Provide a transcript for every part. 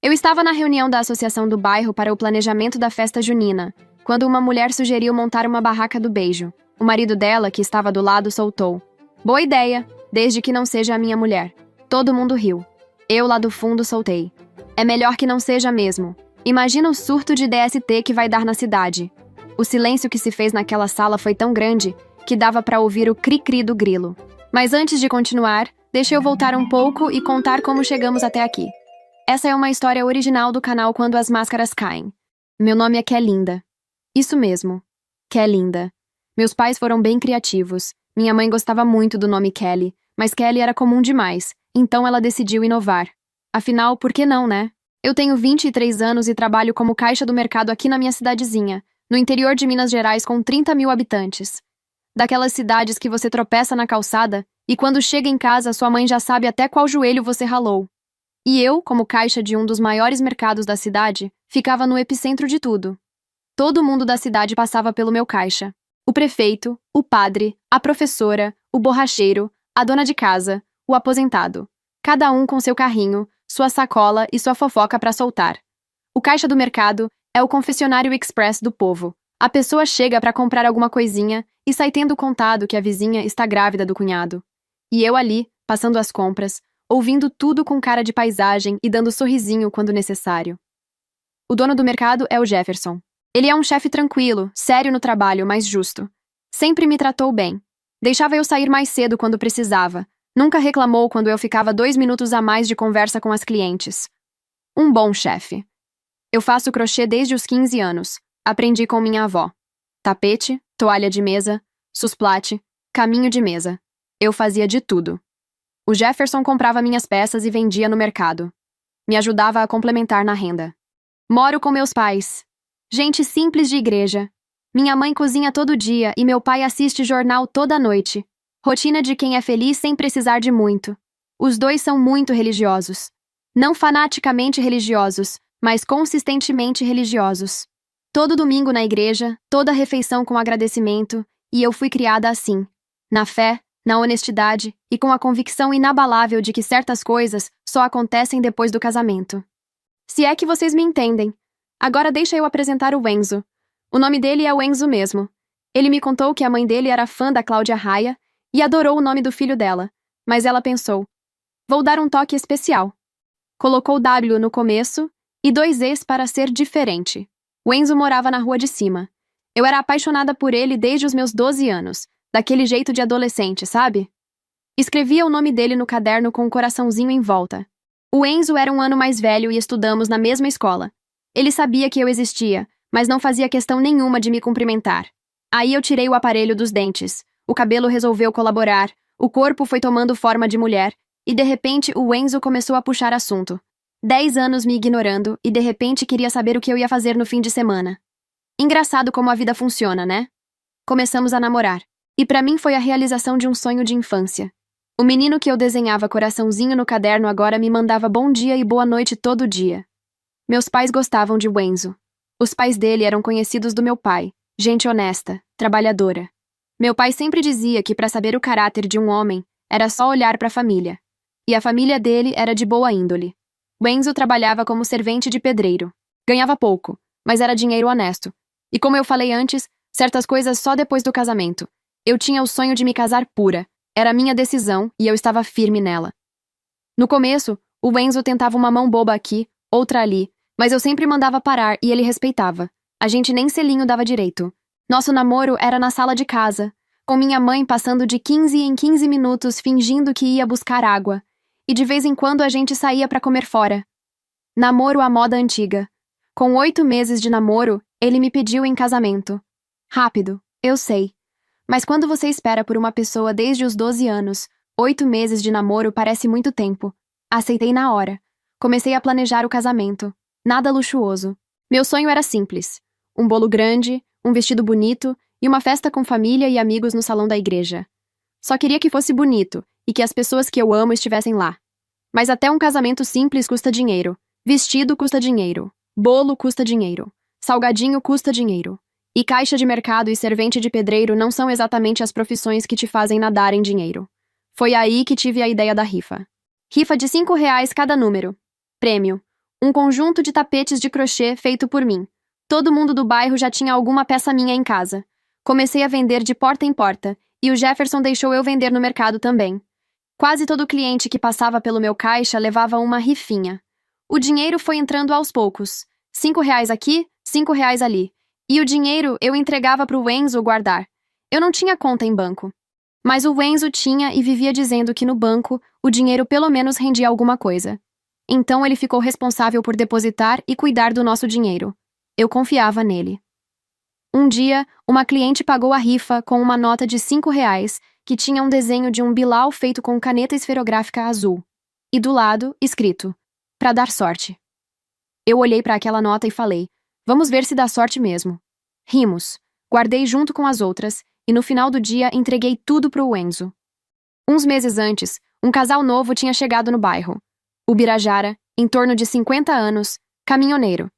Eu estava na reunião da associação do bairro para o planejamento da festa junina, quando uma mulher sugeriu montar uma barraca do beijo. O marido dela, que estava do lado, soltou: "Boa ideia, desde que não seja a minha mulher." Todo mundo riu. Eu, lá do fundo, soltei: "É melhor que não seja mesmo. Imagina o surto de DST que vai dar na cidade." O silêncio que se fez naquela sala foi tão grande que dava para ouvir o cri-cri do grilo. Mas antes de continuar, deixa eu voltar um pouco e contar como chegamos até aqui. Essa é uma história original do canal Quando as Máscaras Caem. Meu nome é Kelinda. Isso mesmo, Kelinda. Meus pais foram bem criativos. Minha mãe gostava muito do nome Kelly, mas Kelly era comum demais, então ela decidiu inovar. Afinal, por que não, né? Eu tenho 23 anos e trabalho como caixa do mercado aqui na minha cidadezinha, no interior de Minas Gerais com 30 mil habitantes. Daquelas cidades que você tropeça na calçada e quando chega em casa sua mãe já sabe até qual joelho você ralou. E eu, como caixa de um dos maiores mercados da cidade, ficava no epicentro de tudo. Todo mundo da cidade passava pelo meu caixa. O prefeito, o padre, a professora, o borracheiro, a dona de casa, o aposentado. Cada um com seu carrinho, sua sacola e sua fofoca para soltar. O caixa do mercado é o confessionário express do povo. A pessoa chega para comprar alguma coisinha e sai tendo contado que a vizinha está grávida do cunhado. E eu ali, passando as compras, ouvindo tudo com cara de paisagem e dando sorrisinho quando necessário. O dono do mercado é o Jefferson. Ele é um chefe tranquilo, sério no trabalho, mas justo. Sempre me tratou bem. Deixava eu sair mais cedo quando precisava. Nunca reclamou quando eu ficava 2 minutos a mais de conversa com as clientes. Um bom chefe. Eu faço crochê desde os 15 anos. Aprendi com minha avó. Tapete, toalha de mesa, susplate, caminho de mesa. Eu fazia de tudo. O Jefferson comprava minhas peças e vendia no mercado. Me ajudava a complementar na renda. Moro com meus pais. Gente simples de igreja. Minha mãe cozinha todo dia e meu pai assiste jornal toda noite. Rotina de quem é feliz sem precisar de muito. Os dois são muito religiosos. Não fanaticamente religiosos, mas consistentemente religiosos. Todo domingo na igreja, toda refeição com agradecimento, e eu fui criada assim. Na fé, na honestidade e com a convicção inabalável de que certas coisas só acontecem depois do casamento. Se é que vocês me entendem. Agora deixa eu apresentar o Enzo. O nome dele é o Enzo mesmo. Ele me contou que a mãe dele era fã da Cláudia Raia e adorou o nome do filho dela, mas ela pensou: vou dar um toque especial. Colocou W no começo e 2 Es para ser diferente. O Enzo morava na rua de cima. Eu era apaixonada por ele desde os meus 12 anos, daquele jeito de adolescente, sabe? Escrevia o nome dele no caderno com um coraçãozinho em volta. O Enzo era um ano mais velho e estudamos na mesma escola. Ele sabia que eu existia, mas não fazia questão nenhuma de me cumprimentar. Aí eu tirei o aparelho dos dentes. O cabelo resolveu colaborar, o corpo foi tomando forma de mulher, e de repente o Enzo começou a puxar assunto. 10 anos me ignorando e de repente queria saber o que eu ia fazer no fim de semana. Engraçado como a vida funciona, né? Começamos a namorar. E pra mim foi a realização de um sonho de infância. O menino que eu desenhava coraçãozinho no caderno agora me mandava bom dia e boa noite todo dia. Meus pais gostavam de Enzo. Os pais dele eram conhecidos do meu pai, gente honesta, trabalhadora. Meu pai sempre dizia que para saber o caráter de um homem era só olhar para a família. E a família dele era de boa índole. Enzo trabalhava como servente de pedreiro. Ganhava pouco, mas era dinheiro honesto. E como eu falei antes, certas coisas só depois do casamento. Eu tinha o sonho de me casar pura. Era minha decisão e eu estava firme nela. No começo, o Enzo tentava uma mão boba aqui, outra ali, mas eu sempre mandava parar e ele respeitava. A gente nem selinho dava direito. Nosso namoro era na sala de casa, com minha mãe passando de 15 em 15 minutos fingindo que ia buscar água. E de vez em quando a gente saía para comer fora. Namoro à moda antiga. Com 8 meses de namoro, ele me pediu em casamento. Rápido, eu sei. Mas quando você espera por uma pessoa desde os 12 anos, 8 meses de namoro parece muito tempo. Aceitei na hora. Comecei a planejar o casamento. Nada luxuoso. Meu sonho era simples. Um bolo grande, um vestido bonito e uma festa com família e amigos no salão da igreja. Só queria que fosse bonito e que as pessoas que eu amo estivessem lá. Mas até um casamento simples custa dinheiro. Vestido custa dinheiro. Bolo custa dinheiro. Salgadinho custa dinheiro. E caixa de mercado e servente de pedreiro não são exatamente as profissões que te fazem nadar em dinheiro. Foi aí que tive a ideia da rifa. Rifa de R$ 5 cada número. Prêmio: Um conjunto de tapetes de crochê feito por mim. Todo mundo do bairro já tinha alguma peça minha em casa. Comecei a vender de porta em porta, e o Jefferson deixou eu vender no mercado também. Quase todo cliente que passava pelo meu caixa levava uma rifinha. O dinheiro foi entrando aos poucos. R$ 5 aqui, R$ 5 ali. E o dinheiro eu entregava para o Enzo guardar. Eu não tinha conta em banco. Mas o Enzo tinha e vivia dizendo que no banco o dinheiro pelo menos rendia alguma coisa. Então ele ficou responsável por depositar e cuidar do nosso dinheiro. Eu confiava nele. Um dia, uma cliente pagou a rifa com uma nota de R$ 5 que tinha um desenho de um Bilal feito com caneta esferográfica azul. E do lado, escrito, para dar sorte. Eu olhei para aquela nota e falei, vamos ver se dá sorte mesmo. Rimos. Guardei junto com as outras e no final do dia entreguei tudo pro Enzo. Uns meses antes, um casal novo tinha chegado no bairro. O Birajara, em torno de 50 anos, caminhoneiro.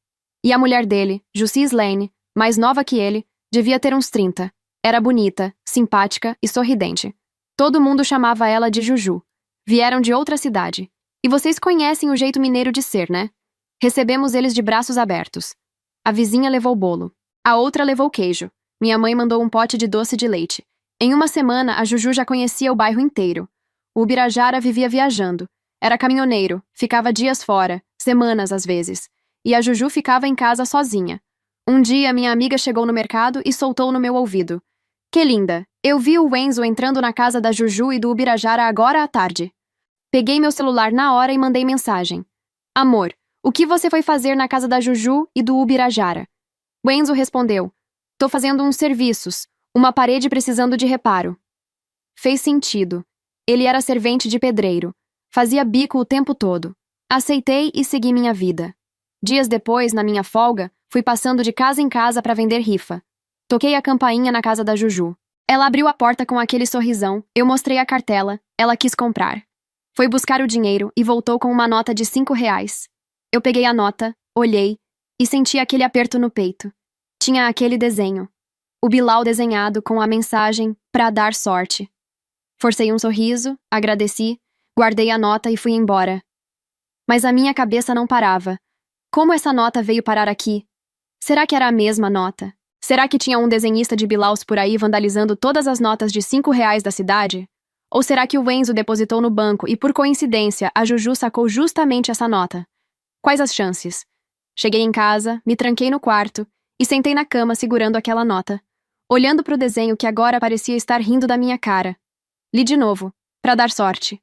E a mulher dele, Jussi Slane, mais nova que ele, devia ter uns 30. Era bonita, simpática e sorridente. Todo mundo chamava ela de Juju. Vieram de outra cidade. E vocês conhecem o jeito mineiro de ser, né? Recebemos eles de braços abertos. A vizinha levou bolo. A outra levou queijo. Minha mãe mandou um pote de doce de leite. Em uma semana, a Juju já conhecia o bairro inteiro. O Birajara vivia viajando. Era caminhoneiro, ficava dias fora, semanas às vezes. E a Juju ficava em casa sozinha. Um dia, minha amiga chegou no mercado e soltou no meu ouvido. Que linda! Eu vi o Enzo entrando na casa da Juju e do Ubirajara agora à tarde. Peguei meu celular na hora e mandei mensagem. Amor, o que você foi fazer na casa da Juju e do Ubirajara? O Enzo respondeu. Tô fazendo uns serviços, uma parede precisando de reparo. Fez sentido. Ele era servente de pedreiro. Fazia bico o tempo todo. Aceitei e segui minha vida. Dias depois, na minha folga, fui passando de casa em casa para vender rifa. Toquei a campainha na casa da Juju. Ela abriu a porta com aquele sorrisão, eu mostrei a cartela, ela quis comprar. Foi buscar o dinheiro e voltou com uma nota de R$ 5. Eu peguei a nota, olhei e senti aquele aperto no peito. Tinha aquele desenho. O Bilal desenhado com a mensagem "pra dar sorte". Forcei um sorriso, agradeci, guardei a nota e fui embora. Mas a minha cabeça não parava. Como essa nota veio parar aqui? Será que era a mesma nota? Será que tinha um desenhista de Bilaus por aí vandalizando todas as notas de R$ 5 da cidade? Ou será que o Enzo depositou no banco e, por coincidência, a Juju sacou justamente essa nota? Quais as chances? Cheguei em casa, me tranquei no quarto e sentei na cama segurando aquela nota, olhando para o desenho que agora parecia estar rindo da minha cara. Li de novo, para dar sorte.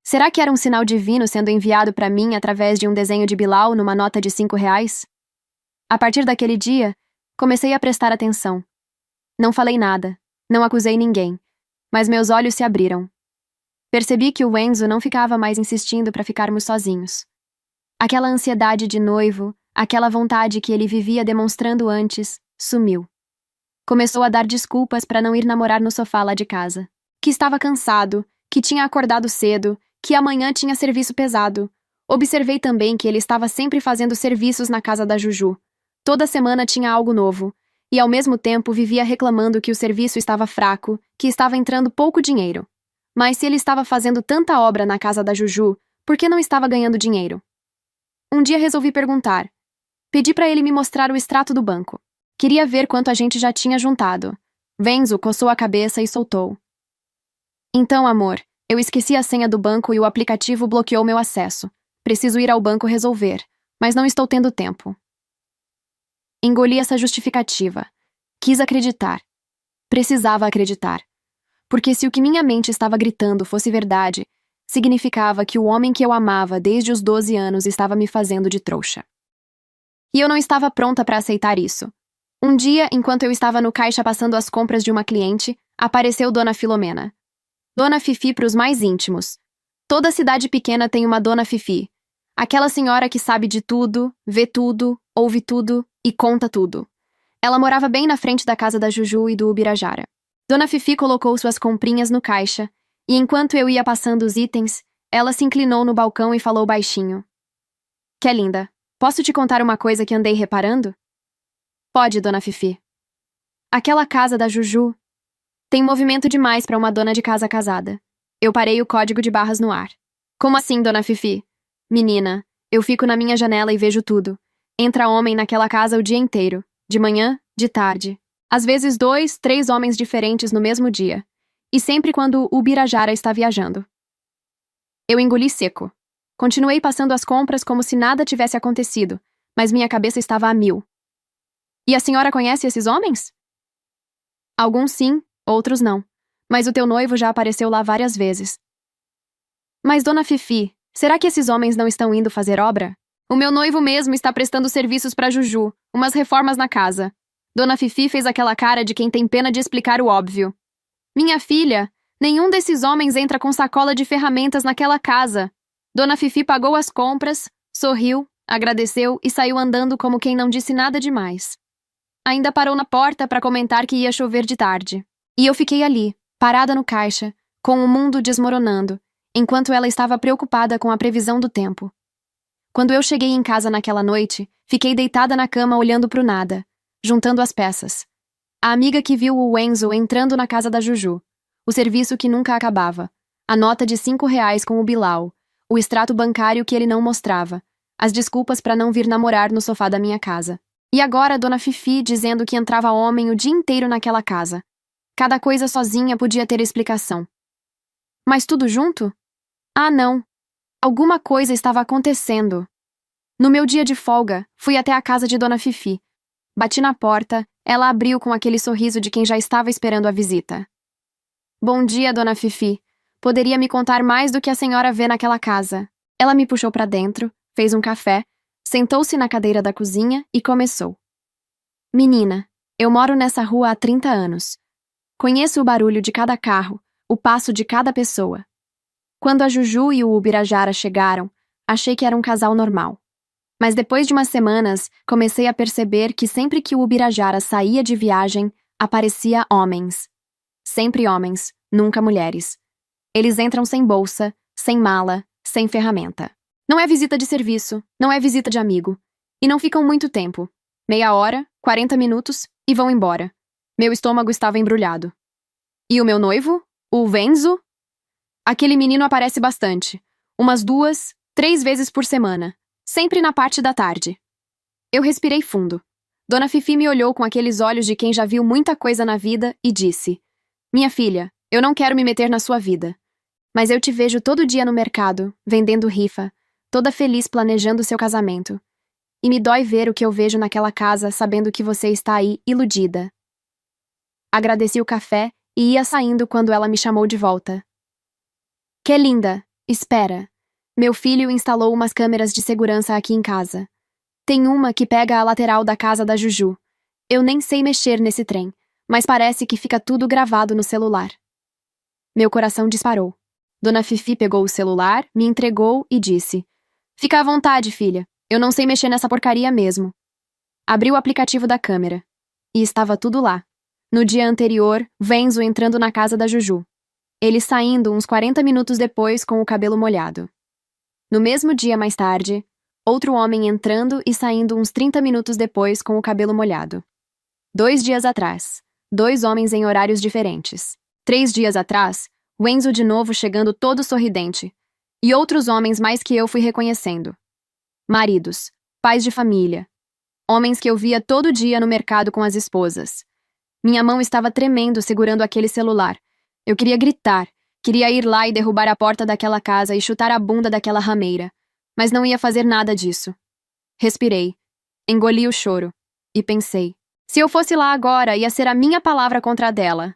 Será que era um sinal divino sendo enviado para mim através de um desenho de Bilal numa nota de R$ 5? A partir daquele dia, comecei a prestar atenção. Não falei nada, não acusei ninguém, mas meus olhos se abriram. Percebi que o Enzo não ficava mais insistindo para ficarmos sozinhos. Aquela ansiedade de noivo, aquela vontade que ele vivia demonstrando antes, sumiu. Começou a dar desculpas para não ir namorar no sofá lá de casa. Que estava cansado, que tinha acordado cedo, que amanhã tinha serviço pesado. Observei também que ele estava sempre fazendo serviços na casa da Juju. Toda semana tinha algo novo. E ao mesmo tempo vivia reclamando que o serviço estava fraco, que estava entrando pouco dinheiro. Mas se ele estava fazendo tanta obra na casa da Juju, por que não estava ganhando dinheiro? Um dia resolvi perguntar. Pedi para ele me mostrar o extrato do banco. Queria ver quanto a gente já tinha juntado. Enzo coçou a cabeça e soltou. Então, amor, eu esqueci a senha do banco e o aplicativo bloqueou meu acesso. Preciso ir ao banco resolver, mas não estou tendo tempo. Engoli essa justificativa. Quis acreditar. Precisava acreditar. Porque se o que minha mente estava gritando fosse verdade, significava que o homem que eu amava desde os 12 anos estava me fazendo de trouxa. E eu não estava pronta para aceitar isso. Um dia, enquanto eu estava no caixa passando as compras de uma cliente, apareceu Dona Filomena. Dona Fifi para os mais íntimos. Toda cidade pequena tem uma Dona Fifi. Aquela senhora que sabe de tudo, vê tudo, ouve tudo e conta tudo. Ela morava bem na frente da casa da Juju e do Ubirajara. Dona Fifi colocou suas comprinhas no caixa, e enquanto eu ia passando os itens, ela se inclinou no balcão e falou baixinho. Que é linda, posso te contar uma coisa que andei reparando? Pode, Dona Fifi. Aquela casa da Juju tem movimento demais para uma dona de casa casada. Eu parei o código de barras no ar. Como assim, Dona Fifi? Menina, Eu fico na minha janela e vejo tudo. Entra homem naquela casa o dia inteiro. De manhã, de tarde. Às vezes 2, 3 homens diferentes no mesmo dia. E sempre quando o Ubirajara está viajando. Eu engoli seco. Continuei passando as compras como se nada tivesse acontecido, mas minha cabeça estava a mil. E a senhora conhece esses homens? Alguns sim, outros não. Mas o teu noivo já apareceu lá várias vezes. Mas, dona Fifi, será que esses homens não estão indo fazer obra? O meu noivo mesmo está prestando serviços para Juju, umas reformas na casa. Dona Fifi fez aquela cara de quem tem pena de explicar o óbvio. Minha filha, nenhum desses homens entra com sacola de ferramentas naquela casa. Dona Fifi pagou as compras, sorriu, agradeceu e saiu andando como quem não disse nada demais. Ainda parou na porta para comentar que ia chover de tarde. E eu fiquei ali, parada no caixa, com o mundo desmoronando, enquanto ela estava preocupada com a previsão do tempo. Quando eu cheguei em casa naquela noite, fiquei deitada na cama olhando pro nada, juntando as peças. A amiga que viu o Enzo entrando na casa da Juju, o serviço que nunca acabava, a nota de R$ 5 com o Bilal, o extrato bancário que ele não mostrava, as desculpas para não vir namorar no sofá da minha casa. E agora a dona Fifi dizendo que entrava homem o dia inteiro naquela casa. Cada coisa sozinha podia ter explicação. Mas tudo junto? Ah, não. Alguma coisa estava acontecendo. No meu dia de folga, fui até a casa de dona Fifi. Bati na porta, ela abriu com aquele sorriso de quem já estava esperando a visita. Bom dia, dona Fifi. Poderia me contar mais do que a senhora vê naquela casa? Ela me puxou para dentro, fez um café, sentou-se na cadeira da cozinha e começou. Menina, eu moro nessa rua há 30 anos. Conheço o barulho de cada carro, o passo de cada pessoa. Quando a Juju e o Ubirajara chegaram, achei que era um casal normal. Mas depois de umas semanas, comecei a perceber que sempre que o Ubirajara saía de viagem, aparecia homens. Sempre homens, nunca mulheres. Eles entram sem bolsa, sem mala, sem ferramenta. Não é visita de serviço, não é visita de amigo. E não ficam muito tempo. Meia hora, 40 minutos e vão embora. Meu estômago estava embrulhado. E o meu noivo? O Venzo? Aquele menino aparece bastante. Umas 2, 3 vezes por semana. Sempre na parte da tarde. Eu respirei fundo. Dona Fifi me olhou com aqueles olhos de quem já viu muita coisa na vida e disse: Minha filha, eu não quero me meter na sua vida. Mas eu te vejo todo dia no mercado, vendendo rifa, toda feliz planejando seu casamento. E me dói ver o que eu vejo naquela casa sabendo que você está aí iludida. Agradeci o café e ia saindo quando ela me chamou de volta. Que linda! Espera. Meu filho instalou umas câmeras de segurança aqui em casa. Tem uma que pega a lateral da casa da Juju. Eu nem sei mexer nesse trem, mas parece que fica tudo gravado no celular. Meu coração disparou. Dona Fifi pegou o celular, me entregou e disse: Fica à vontade, filha. Eu não sei mexer nessa porcaria mesmo. Abri o aplicativo da câmera. E estava tudo lá. No dia anterior, Venzo entrando na casa da Juju. Ele saindo uns 40 minutos depois com o cabelo molhado. No mesmo dia mais tarde, outro homem entrando e saindo uns 30 minutos depois com o cabelo molhado. 2 dias atrás, 2 homens em horários diferentes. 3 dias atrás, Wenzo de novo chegando todo sorridente. E outros homens mais que eu fui reconhecendo. Maridos, pais de família. Homens que eu via todo dia no mercado com as esposas. Minha mão estava tremendo segurando aquele celular. Eu queria gritar. Queria ir lá e derrubar a porta daquela casa e chutar a bunda daquela rameira. Mas não ia fazer nada disso. Respirei. Engoli o choro. E pensei. Se eu fosse lá agora, ia ser a minha palavra contra a dela.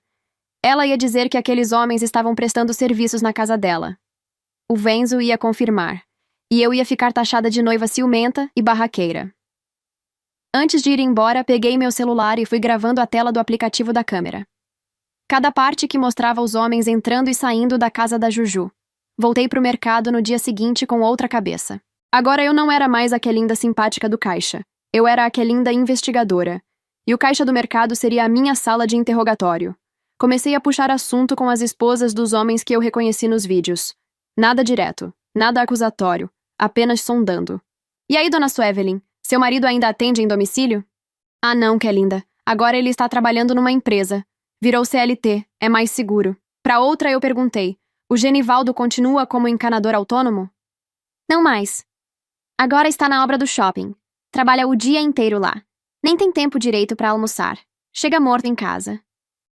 Ela ia dizer que aqueles homens estavam prestando serviços na casa dela. O Venzo ia confirmar. E eu ia ficar taxada de noiva ciumenta e barraqueira. Antes de ir embora, peguei meu celular e fui gravando a tela do aplicativo da câmera. Cada parte que mostrava os homens entrando e saindo da casa da Juju. Voltei pro mercado no dia seguinte com outra cabeça. Agora eu não era mais a Kelinda simpática do caixa. Eu era a Kelinda investigadora. E o caixa do mercado seria a minha sala de interrogatório. Comecei a puxar assunto com as esposas dos homens que eu reconheci nos vídeos. Nada direto, nada acusatório, apenas sondando. E aí, dona Suevelin, seu marido ainda atende em domicílio? Ah não, Kelinda. Agora ele está trabalhando numa empresa. Virou CLT, é mais seguro. Para outra eu perguntei, o Genivaldo continua como encanador autônomo? Não mais. Agora está na obra do shopping. Trabalha o dia inteiro lá. Nem tem tempo direito para almoçar. Chega morto em casa.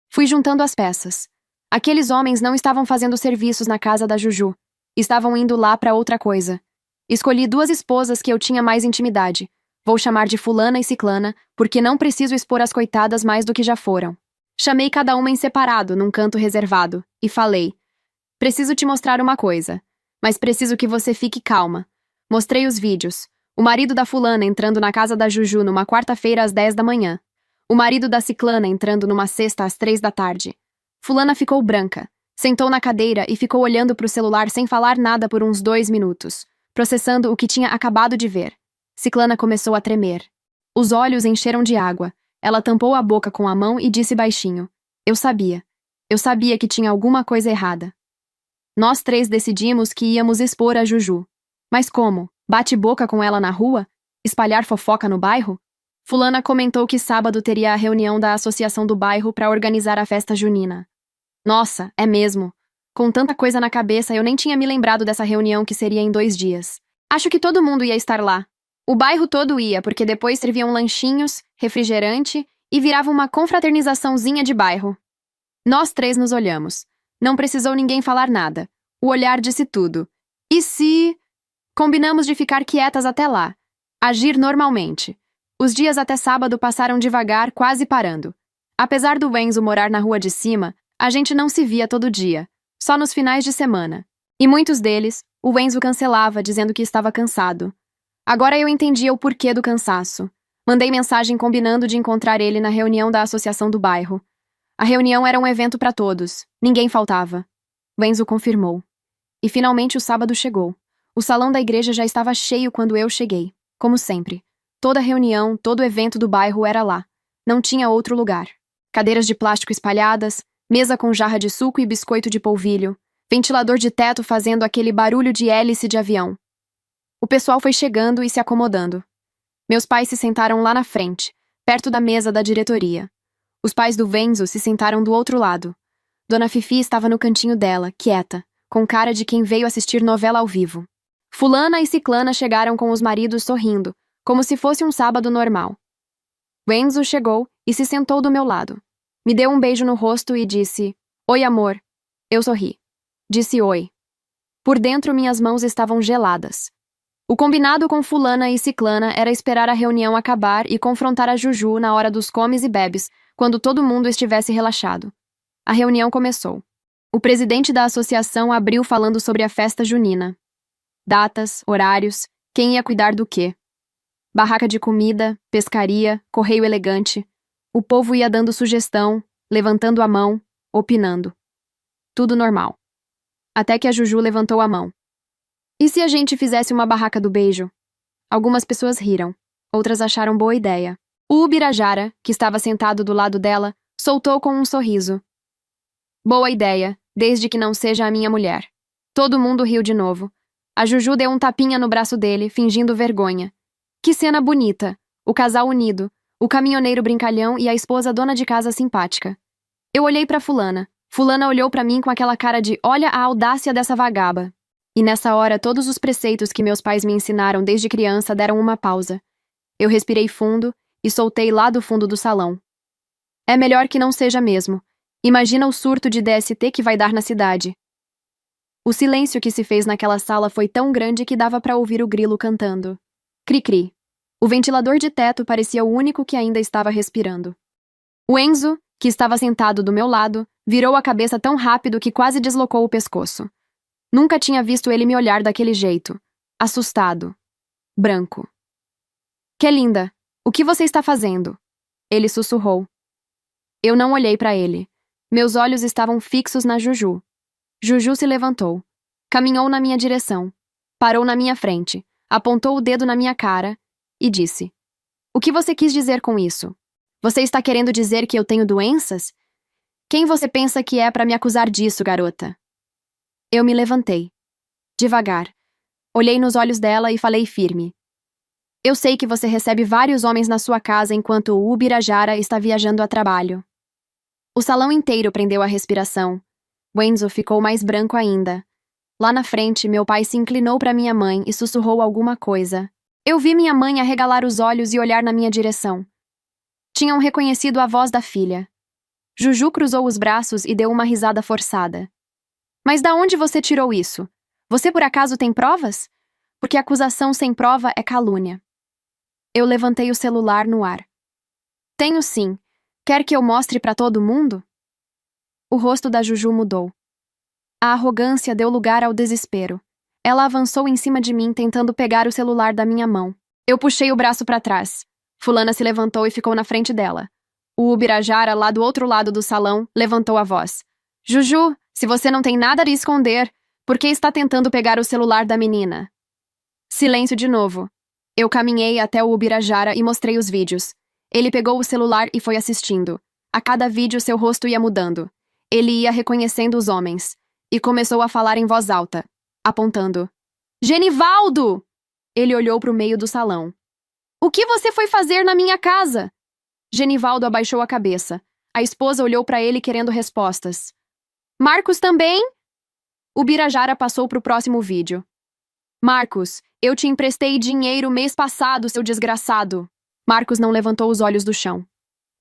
Fui juntando as peças. Aqueles homens não estavam fazendo serviços na casa da Juju. Estavam indo lá para outra coisa. Escolhi 2 esposas que eu tinha mais intimidade. Vou chamar de fulana e ciclana, porque não preciso expor as coitadas mais do que já foram. Chamei cada uma em separado, num canto reservado, e falei: preciso te mostrar uma coisa, mas preciso que você fique calma. Mostrei os vídeos. O marido da fulana entrando na casa da Juju numa quarta-feira às 10 da manhã. O marido da ciclana entrando numa sexta às 3 da tarde. Fulana ficou branca. Sentou na cadeira e ficou olhando para o celular sem falar nada por uns 2 minutos, processando o que tinha acabado de ver. Ciclana começou a tremer. Os olhos encheram de água. Ela tampou a boca com a mão e disse baixinho: Eu sabia. Eu sabia que tinha alguma coisa errada. Nós 3 decidimos que íamos expor a Juju. Mas como? Bate-boca com ela na rua? Espalhar fofoca no bairro? Fulana comentou que sábado teria a reunião da associação do bairro para organizar a festa junina. Nossa, é mesmo. Com tanta coisa na cabeça, eu nem tinha me lembrado dessa reunião que seria em 2 dias. Acho que todo mundo ia estar lá. O bairro todo ia, porque depois serviam lanchinhos, refrigerante e virava uma confraternizaçãozinha de bairro. Nós 3 nos olhamos. Não precisou ninguém falar nada. O olhar disse tudo. E se... Combinamos de ficar quietas até lá. Agir normalmente. Os dias até sábado passaram devagar, quase parando. Apesar do Enzo morar na rua de cima, a gente não se via todo dia, só nos finais de semana. E muitos deles, o Enzo cancelava, dizendo que estava cansado. Agora eu entendia o porquê do cansaço. Mandei mensagem combinando de encontrar ele na reunião da associação do bairro. A reunião era um evento para todos. Ninguém faltava. O Enzo confirmou. E finalmente o sábado chegou. O salão da igreja já estava cheio quando eu cheguei. Como sempre. Toda reunião, todo evento do bairro era lá. Não tinha outro lugar. Cadeiras de plástico espalhadas, mesa com jarra de suco e biscoito de polvilho, ventilador de teto fazendo aquele barulho de hélice de avião. O pessoal foi chegando e se acomodando. Meus pais se sentaram lá na frente, perto da mesa da diretoria. Os pais do Enzo se sentaram do outro lado. Dona Fifi estava no cantinho dela, quieta, com cara de quem veio assistir novela ao vivo. Fulana e ciclana chegaram com os maridos sorrindo, como se fosse um sábado normal. Enzo chegou e se sentou do meu lado. Me deu um beijo no rosto e disse: Oi, amor. Eu sorri. Disse oi. Por dentro minhas mãos estavam geladas. O combinado com fulana e ciclana era esperar a reunião acabar e confrontar a Juju na hora dos comes e bebes, quando todo mundo estivesse relaxado. A reunião começou. O presidente da associação abriu falando sobre a festa junina. Datas, horários, quem ia cuidar do quê. Barraca de comida, pescaria, correio elegante. O povo ia dando sugestão, levantando a mão, opinando. Tudo normal. Até que a Juju levantou a mão. E se a gente fizesse uma barraca do beijo? Algumas pessoas riram, outras acharam boa ideia. O Ubirajara, que estava sentado do lado dela, soltou com um sorriso. Boa ideia, desde que não seja a minha mulher. Todo mundo riu de novo. A Juju deu um tapinha no braço dele, fingindo vergonha. Que cena bonita! O casal unido, o caminhoneiro brincalhão e a esposa dona de casa simpática. Eu olhei pra fulana. Fulana olhou pra mim com aquela cara de olha a audácia dessa vagaba. E nessa hora todos os preceitos que meus pais me ensinaram desde criança deram uma pausa. Eu respirei fundo e soltei lá do fundo do salão. É melhor que não seja mesmo. Imagina o surto de DST que vai dar na cidade. O silêncio que se fez naquela sala foi tão grande que dava pra ouvir o grilo cantando. Cri-cri. O ventilador de teto parecia o único que ainda estava respirando. O Enzo, que estava sentado do meu lado, virou a cabeça tão rápido que quase deslocou o pescoço. Nunca tinha visto ele me olhar daquele jeito. Assustado. Branco. Que linda! O que você está fazendo? Ele sussurrou. Eu não olhei para ele. Meus olhos estavam fixos na Juju. Juju se levantou. Caminhou na minha direção. Parou na minha frente. Apontou o dedo na minha cara e disse: O que você quis dizer com isso? Você está querendo dizer que eu tenho doenças? Quem você pensa que é para me acusar disso, garota? Eu me levantei. Devagar. Olhei nos olhos dela e falei firme. Eu sei que você recebe vários homens na sua casa enquanto o Ubirajara está viajando a trabalho. O salão inteiro prendeu a respiração. O Enzo ficou mais branco ainda. Lá na frente, meu pai se inclinou para minha mãe e sussurrou alguma coisa. Eu vi minha mãe arregalar os olhos e olhar na minha direção. Tinham reconhecido a voz da filha. Juju cruzou os braços e deu uma risada forçada. Mas da onde você tirou isso? Você por acaso tem provas? Porque acusação sem prova é calúnia. Eu levantei o celular no ar. Tenho sim. Quer que eu mostre para todo mundo? O rosto da Juju mudou. A arrogância deu lugar ao desespero. Ela avançou em cima de mim, tentando pegar o celular da minha mão. Eu puxei o braço para trás. Fulana se levantou e ficou na frente dela. O Ubirajara, lá do outro lado do salão, levantou a voz. Juju, se você não tem nada a esconder, por que está tentando pegar o celular da menina? Silêncio de novo. Eu caminhei até o Ubirajara e mostrei os vídeos. Ele pegou o celular e foi assistindo. A cada vídeo seu rosto ia mudando. Ele ia reconhecendo os homens. E começou a falar em voz alta, apontando. Genivaldo! Ele olhou para o meio do salão. O que você foi fazer na minha casa? Genivaldo abaixou a cabeça. A esposa olhou para ele querendo respostas. Marcos também? O Birajara passou para o próximo vídeo. Marcos, eu te emprestei dinheiro mês passado, seu desgraçado. Marcos não levantou os olhos do chão.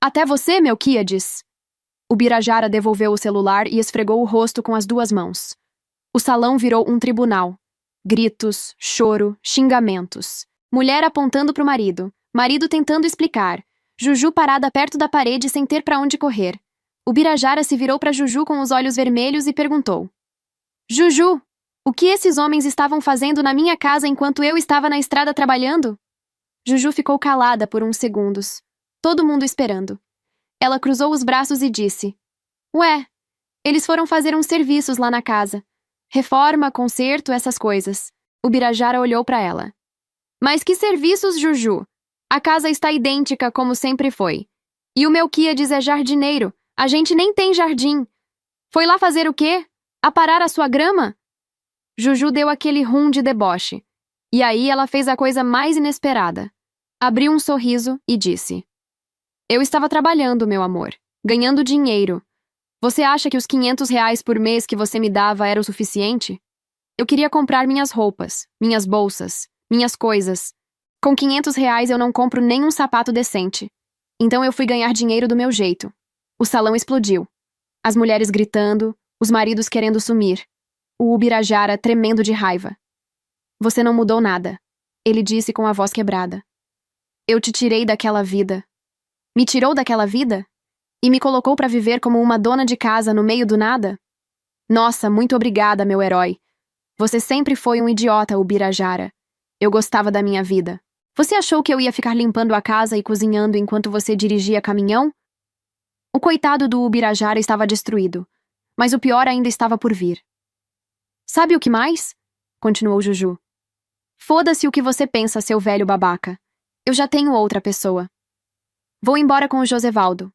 Até você, Melquíades. O Birajara devolveu o celular e esfregou o rosto com as duas mãos. O salão virou um tribunal. Gritos, choro, xingamentos. Mulher apontando para o marido tentando explicar. Juju parada perto da parede sem ter para onde correr. O Birajara se virou para Juju com os olhos vermelhos e perguntou. Juju, o que esses homens estavam fazendo na minha casa enquanto eu estava na estrada trabalhando? Juju ficou calada por uns segundos. Todo mundo esperando. Ela cruzou os braços e disse. Ué, eles foram fazer uns serviços lá na casa. Reforma, conserto, essas coisas. O Birajara olhou para ela. Mas que serviços, Juju? A casa está idêntica como sempre foi. E o Melquíades é jardineiro. A gente nem tem jardim. Foi lá fazer o quê? Aparar a sua grama? Juju deu aquele rum de deboche. E aí ela fez a coisa mais inesperada. Abriu um sorriso e disse. Eu estava trabalhando, meu amor. Ganhando dinheiro. Você acha que os R$ 500 por mês que você me dava era o suficiente? Eu queria comprar minhas roupas, minhas bolsas, minhas coisas. Com R$ 500 eu não compro nem um sapato decente. Então eu fui ganhar dinheiro do meu jeito. O salão explodiu. As mulheres gritando, os maridos querendo sumir. O Ubirajara tremendo de raiva. Você não mudou nada, ele disse com a voz quebrada. Eu te tirei daquela vida. Me tirou daquela vida? E me colocou para viver como uma dona de casa no meio do nada? Nossa, muito obrigada, meu herói. Você sempre foi um idiota, Ubirajara. Eu gostava da minha vida. Você achou que eu ia ficar limpando a casa e cozinhando enquanto você dirigia caminhão? O coitado do Ubirajara estava destruído, mas o pior ainda estava por vir. Sabe o que mais? Continuou Juju. Foda-se o que você pensa, seu velho babaca. Eu já tenho outra pessoa. Vou embora com o Josevaldo.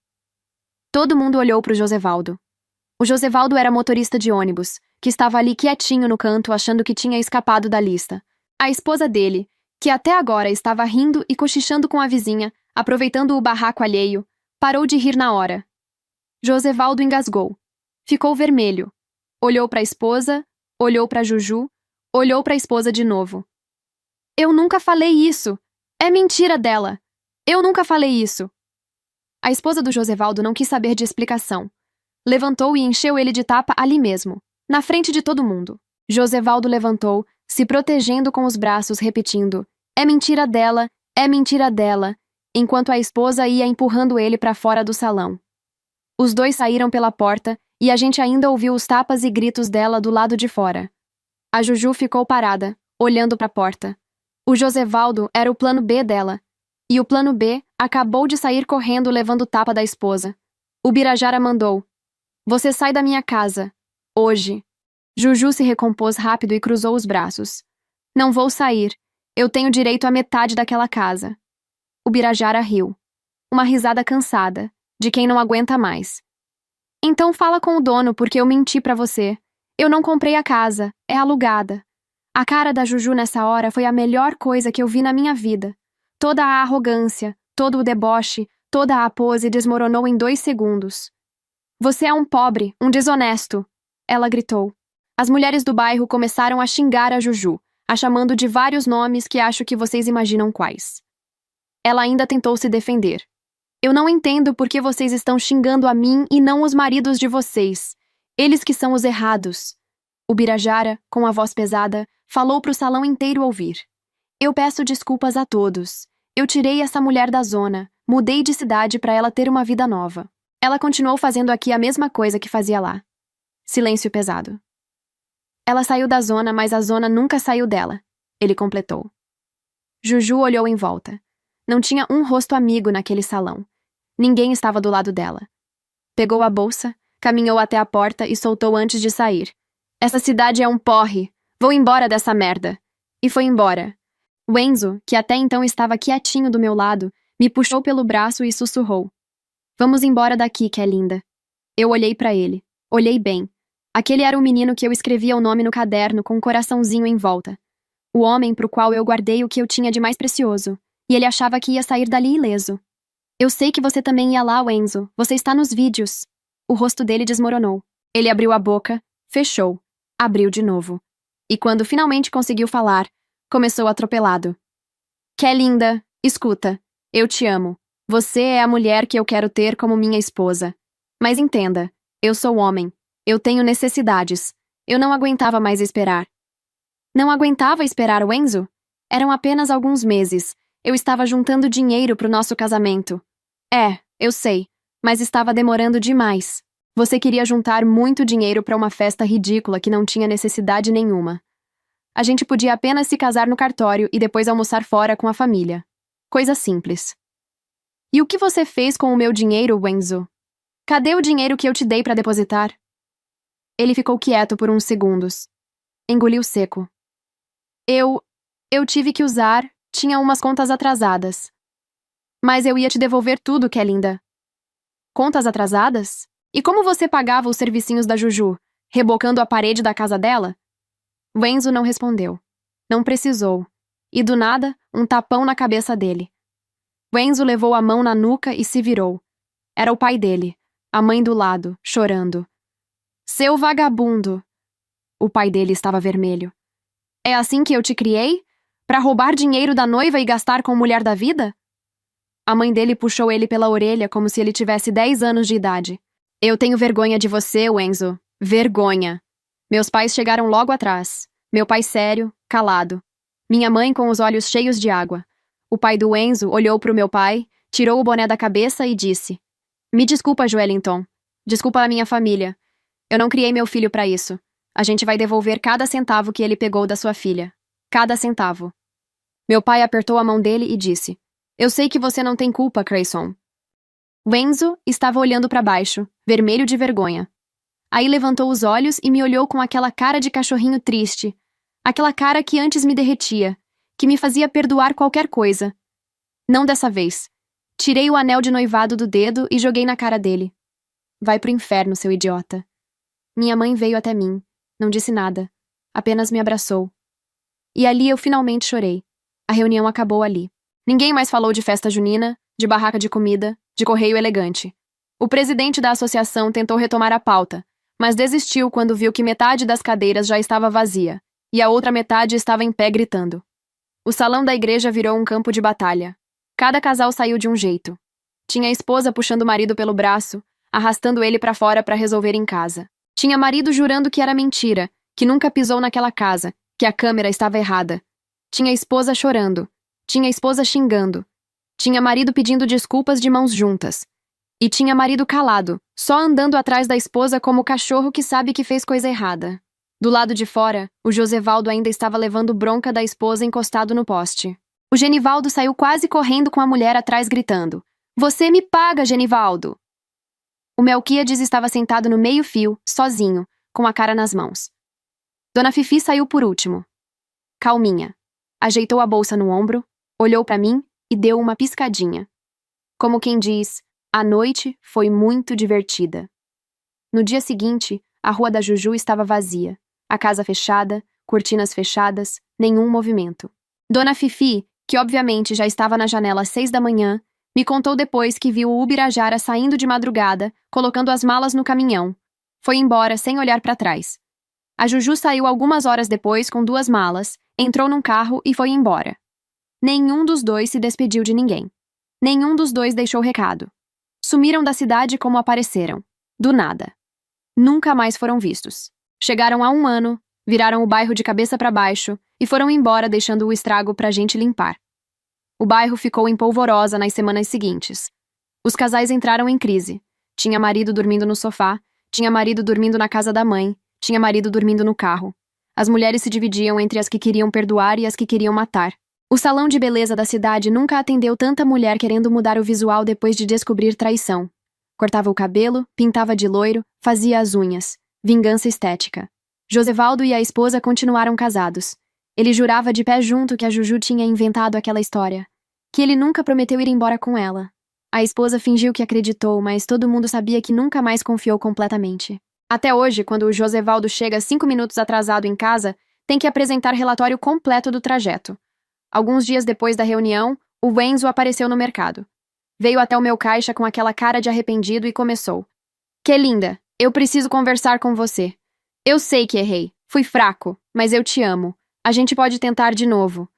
Todo mundo olhou para o Josevaldo. O Josevaldo era motorista de ônibus, que estava ali quietinho no canto achando que tinha escapado da lista. A esposa dele, que até agora estava rindo e cochichando com a vizinha, aproveitando o barraco alheio, parou de rir na hora. Josevaldo engasgou. Ficou vermelho. Olhou para a esposa, olhou para Juju, olhou para a esposa de novo. Eu nunca falei isso. É mentira dela. Eu nunca falei isso. A esposa do Josevaldo não quis saber de explicação. Levantou e encheu ele de tapa ali mesmo, na frente de todo mundo. Josevaldo levantou, se protegendo com os braços, repetindo: é mentira dela, enquanto a esposa ia empurrando ele para fora do salão. Os dois saíram pela porta e a gente ainda ouviu os tapas e gritos dela do lado de fora. A Juju ficou parada, olhando para a porta. O Josevaldo era o plano B dela. E o plano B acabou de sair correndo levando o tapa da esposa. O Birajara mandou. Você sai da minha casa. Hoje. Juju se recompôs rápido e cruzou os braços. Não vou sair. Eu tenho direito à metade daquela casa. O Birajara riu. Uma risada cansada, de quem não aguenta mais. Então fala com o dono porque eu menti pra você. Eu não comprei a casa, é alugada. A cara da Juju nessa hora foi a melhor coisa que eu vi na minha vida. Toda a arrogância, todo o deboche, toda a pose desmoronou em 2 segundos. Você é um pobre, um desonesto, ela gritou. As mulheres do bairro começaram a xingar a Juju, a chamando de vários nomes que acho que vocês imaginam quais. Ela ainda tentou se defender. Eu não entendo por que vocês estão xingando a mim e não os maridos de vocês. Eles que são os errados. O Birajara, com a voz pesada, falou para o salão inteiro ouvir. Eu peço desculpas a todos. Eu tirei essa mulher da zona, mudei de cidade para ela ter uma vida nova. Ela continuou fazendo aqui a mesma coisa que fazia lá. Silêncio pesado. Ela saiu da zona, mas a zona nunca saiu dela. Ele completou. Juju olhou em volta. Não tinha um rosto amigo naquele salão. Ninguém estava do lado dela. Pegou a bolsa, caminhou até a porta e soltou antes de sair. Essa cidade é um porre. Vou embora dessa merda. E foi embora. O Enzo, que até então estava quietinho do meu lado, me puxou pelo braço e sussurrou. Vamos embora daqui, que é linda. Eu olhei para ele. Olhei bem. Aquele era o menino que eu escrevia o nome no caderno com um coraçãozinho em volta. O homem pro qual eu guardei o que eu tinha de mais precioso. E ele achava que ia sair dali ileso. Eu sei que você também ia lá, Enzo. Você está nos vídeos. O rosto dele desmoronou. Ele abriu a boca, fechou, abriu de novo. E quando finalmente conseguiu falar, começou atropelado. Que é linda, escuta. Eu te amo. Você é a mulher que eu quero ter como minha esposa. Mas entenda, eu sou homem. Eu tenho necessidades. Eu não aguentava mais esperar. Não aguentava esperar o Enzo? Eram apenas alguns meses. Eu estava juntando dinheiro pro nosso casamento. É, eu sei, mas estava demorando demais. Você queria juntar muito dinheiro para uma festa ridícula que não tinha necessidade nenhuma. A gente podia apenas se casar no cartório e depois almoçar fora com a família. Coisa simples. E o que você fez com o meu dinheiro, Enzo? Cadê o dinheiro que eu te dei para depositar? Ele ficou quieto por uns segundos. Engoliu seco. Eu tive que usar, tinha umas contas atrasadas. Mas eu ia te devolver tudo, que é linda. Contas atrasadas? E como você pagava os servicinhos da Juju? Rebocando a parede da casa dela? O Enzo não respondeu. Não precisou. E do nada, um tapão na cabeça dele. O Enzo levou a mão na nuca e se virou. Era o pai dele, a mãe do lado, chorando. Seu vagabundo! O pai dele estava vermelho. É assim que eu te criei? Pra roubar dinheiro da noiva e gastar com mulher da vida? A mãe dele puxou ele pela orelha como se ele tivesse 10 anos de idade. Eu tenho vergonha de você, Enzo. Vergonha. Meus pais chegaram logo atrás. Meu pai sério, calado. Minha mãe com os olhos cheios de água. O pai do Enzo olhou pro meu pai, tirou o boné da cabeça e disse: Me desculpa, Joelinton. Desculpa a minha família. Eu não criei meu filho pra isso. A gente vai devolver cada centavo que ele pegou da sua filha. Cada centavo. Meu pai apertou a mão dele e disse: Eu sei que você não tem culpa, Crayson. O Enzo estava olhando para baixo, vermelho de vergonha. Aí levantou os olhos e me olhou com aquela cara de cachorrinho triste. Aquela cara que antes me derretia, que me fazia perdoar qualquer coisa. Não dessa vez. Tirei o anel de noivado do dedo e joguei na cara dele. Vai pro inferno, seu idiota. Minha mãe veio até mim. Não disse nada. Apenas me abraçou. E ali eu finalmente chorei. A reunião acabou ali. Ninguém mais falou de festa junina, de barraca de comida, de correio elegante. O presidente da associação tentou retomar a pauta, mas desistiu quando viu que metade das cadeiras já estava vazia, e a outra metade estava em pé gritando. O salão da igreja virou um campo de batalha. Cada casal saiu de um jeito. Tinha a esposa puxando o marido pelo braço, arrastando ele para fora para resolver em casa. Tinha marido jurando que era mentira, que nunca pisou naquela casa, que a câmera estava errada. Tinha a esposa chorando. Tinha a esposa xingando. Tinha marido pedindo desculpas de mãos juntas. E tinha marido calado, só andando atrás da esposa como o cachorro que sabe que fez coisa errada. Do lado de fora, o Josevaldo ainda estava levando bronca da esposa encostado no poste. O Genivaldo saiu quase correndo com a mulher atrás gritando: Você me paga, Genivaldo! O Melquíades estava sentado no meio-fio, sozinho, com a cara nas mãos. Dona Fifi saiu por último. Calminha. Ajeitou a bolsa no ombro, olhou para mim e deu uma piscadinha. Como quem diz, a noite foi muito divertida. No dia seguinte, a rua da Juju estava vazia. A casa fechada, cortinas fechadas, nenhum movimento. Dona Fifi, que obviamente já estava na janela às 6 da manhã, me contou depois que viu o Ubirajara saindo de madrugada, colocando as malas no caminhão. Foi embora sem olhar para trás. A Juju saiu algumas horas depois com 2 malas, entrou num carro e foi embora. Nenhum dos dois se despediu de ninguém. Nenhum dos dois deixou recado. Sumiram da cidade como apareceram. Do nada. Nunca mais foram vistos. Chegaram há 1 ano, viraram o bairro de cabeça para baixo e foram embora deixando o estrago pra gente limpar. O bairro ficou em polvorosa nas semanas seguintes. Os casais entraram em crise. Tinha marido dormindo no sofá, tinha marido dormindo na casa da mãe, tinha marido dormindo no carro. As mulheres se dividiam entre as que queriam perdoar e as que queriam matar. O salão de beleza da cidade nunca atendeu tanta mulher querendo mudar o visual depois de descobrir traição. Cortava o cabelo, pintava de loiro, fazia as unhas. Vingança estética. Josevaldo e a esposa continuaram casados. Ele jurava de pé junto que a Juju tinha inventado aquela história. Que ele nunca prometeu ir embora com ela. A esposa fingiu que acreditou, mas todo mundo sabia que nunca mais confiou completamente. Até hoje, quando o Josevaldo chega 5 minutos atrasado em casa, tem que apresentar relatório completo do trajeto. Alguns dias depois da reunião, o Enzo apareceu no mercado. Veio até o meu caixa com aquela cara de arrependido e começou. Que linda, eu preciso conversar com você. Eu sei que errei, fui fraco, mas eu te amo. A gente pode tentar de novo.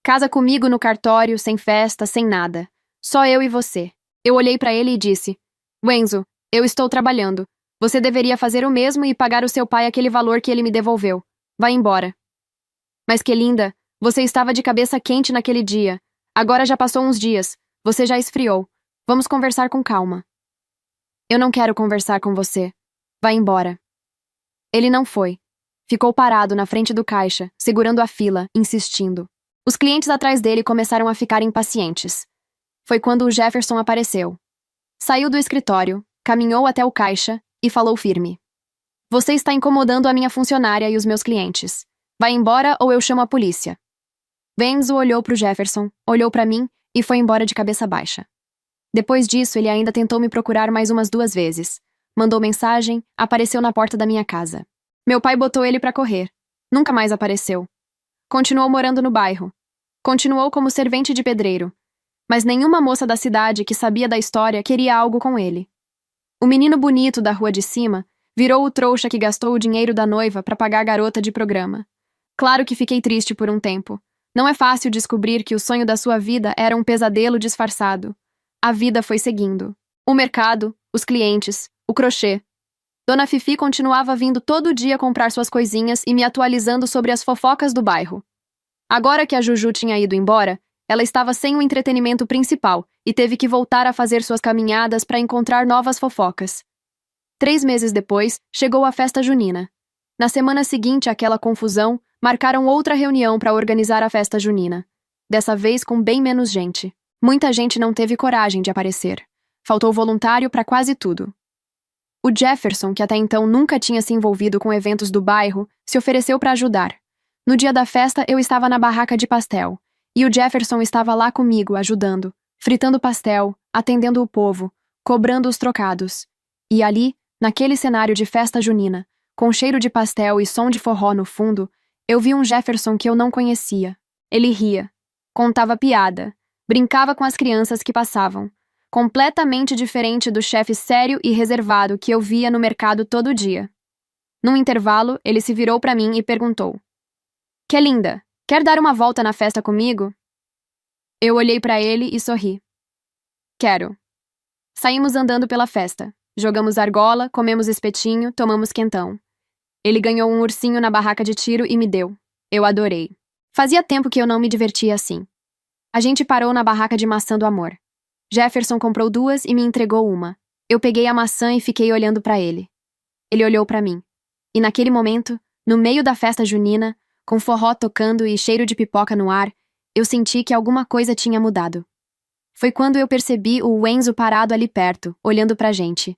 Casa comigo no cartório, sem festa, sem nada. Só eu e você. Eu olhei pra ele e disse, Enzo, eu estou trabalhando. Você deveria fazer o mesmo e pagar o seu pai aquele valor que ele me devolveu. Vai embora. Mas que linda, você estava de cabeça quente naquele dia. Agora já passou uns dias. Você já esfriou. Vamos conversar com calma. Eu não quero conversar com você. Vai embora. Ele não foi. Ficou parado na frente do caixa, segurando a fila, insistindo. Os clientes atrás dele começaram a ficar impacientes. Foi quando o Jefferson apareceu. Saiu do escritório, caminhou até o caixa e falou firme. Você está incomodando a minha funcionária e os meus clientes. Vai embora ou eu chamo a polícia. Enzo olhou para o Jefferson, olhou para mim e foi embora de cabeça baixa. Depois disso, ele ainda tentou me procurar mais umas 2 vezes. Mandou mensagem, apareceu na porta da minha casa. Meu pai botou ele para correr. Nunca mais apareceu. Continuou morando no bairro. Continuou como servente de pedreiro. Mas nenhuma moça da cidade que sabia da história queria algo com ele. O menino bonito da rua de cima virou o trouxa que gastou o dinheiro da noiva para pagar a garota de programa. Claro que fiquei triste por um tempo. Não é fácil descobrir que o sonho da sua vida era um pesadelo disfarçado. A vida foi seguindo. O mercado, os clientes, o crochê. Dona Fifi continuava vindo todo dia comprar suas coisinhas e me atualizando sobre as fofocas do bairro. Agora que a Juju tinha ido embora, ela estava sem o entretenimento principal e teve que voltar a fazer suas caminhadas para encontrar novas fofocas. 3 meses depois, chegou a festa junina. Na semana seguinte àquela confusão, marcaram outra reunião para organizar a festa junina. Dessa vez com bem menos gente. Muita gente não teve coragem de aparecer. Faltou voluntário para quase tudo. O Jefferson, que até então nunca tinha se envolvido com eventos do bairro, se ofereceu para ajudar. No dia da festa, eu estava na barraca de pastel. E o Jefferson estava lá comigo, ajudando, fritando pastel, atendendo o povo, cobrando os trocados. E ali, naquele cenário de festa junina, com cheiro de pastel e som de forró no fundo, eu vi um Jefferson que eu não conhecia. Ele ria, contava piada, brincava com as crianças que passavam, completamente diferente do chefe sério e reservado que eu via no mercado todo dia. Num intervalo, ele se virou para mim e perguntou: Que linda, quer dar uma volta na festa comigo? Eu olhei para ele e sorri. Quero. Saímos andando pela festa. Jogamos argola, comemos espetinho, tomamos quentão. Ele ganhou um ursinho na barraca de tiro e me deu. Eu adorei. Fazia tempo que eu não me divertia assim. A gente parou na barraca de maçã do amor. Jefferson comprou 2 e me entregou uma. Eu peguei a maçã e fiquei olhando para ele. Ele olhou para mim. E naquele momento, no meio da festa junina, com forró tocando e cheiro de pipoca no ar, eu senti que alguma coisa tinha mudado. Foi quando eu percebi o Enzo parado ali perto, olhando pra gente.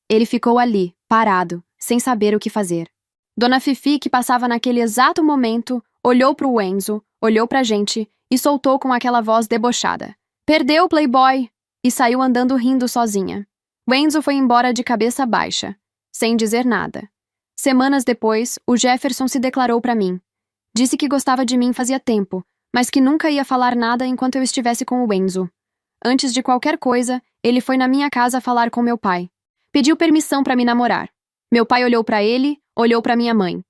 Ele ficou ali, parado, sem saber o que fazer. Dona Fifi, que passava naquele exato momento, olhou pro Enzo, olhou pra gente e soltou com aquela voz debochada: Perdeu, Playboy! E saiu andando rindo sozinha. O Enzo foi embora de cabeça baixa, sem dizer nada. Semanas depois, o Jefferson se declarou pra mim. Disse que gostava de mim fazia tempo, mas que nunca ia falar nada enquanto eu estivesse com o Enzo. Antes de qualquer coisa, ele foi na minha casa falar com meu pai. Pediu permissão para me namorar. Meu pai olhou para ele, olhou para minha mãe.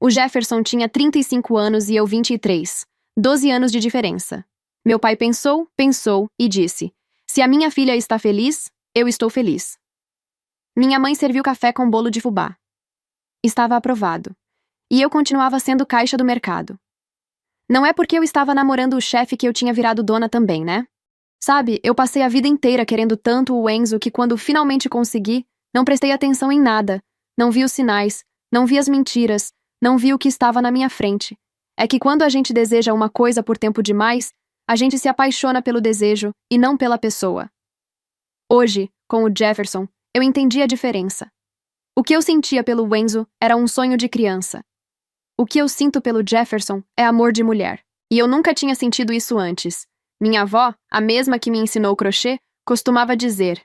O Jefferson tinha 35 anos e eu 23. 12 anos de diferença. Meu pai pensou, pensou e disse: se a minha filha está feliz, eu estou feliz. Minha mãe serviu café com bolo de fubá. Estava aprovado. E eu continuava sendo caixa do mercado. Não é porque eu estava namorando o chefe que eu tinha virado dona também, né? Sabe, eu passei a vida inteira querendo tanto o Enzo que quando finalmente consegui, não prestei atenção em nada. Não vi os sinais, não vi as mentiras, não vi o que estava na minha frente. É que quando a gente deseja uma coisa por tempo demais, a gente se apaixona pelo desejo e não pela pessoa. Hoje, com o Jefferson, eu entendi a diferença. O que eu sentia pelo Enzo era um sonho de criança. O que eu sinto pelo Jefferson é amor de mulher. E eu nunca tinha sentido isso antes. Minha avó, a mesma que me ensinou crochê, costumava dizer: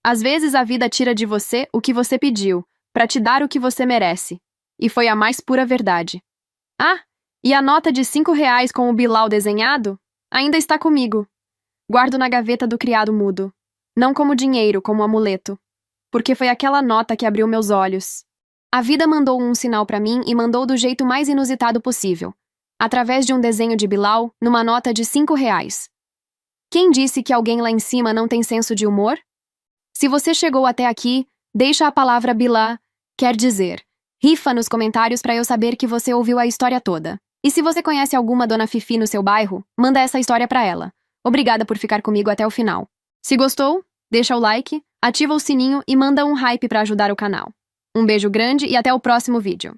às vezes a vida tira de você o que você pediu, para te dar o que você merece. E foi a mais pura verdade. Ah, e a nota de R$ 5 com o Bilal desenhado? Ainda está comigo. Guardo na gaveta do criado mudo. Não como dinheiro, como amuleto. Porque foi aquela nota que abriu meus olhos. A vida mandou um sinal para mim e mandou do jeito mais inusitado possível. Através de um desenho de Bilal, numa nota de R$ 5. Quem disse que alguém lá em cima não tem senso de humor? Se você chegou até aqui, deixa a palavra Bilal, quer dizer, rifa nos comentários para eu saber que você ouviu a história toda. E se você conhece alguma Dona Fifi no seu bairro, manda essa história para ela. Obrigada por ficar comigo até o final. Se gostou, deixa o like, ativa o sininho e manda um hype para ajudar o canal. Um beijo grande e até o próximo vídeo.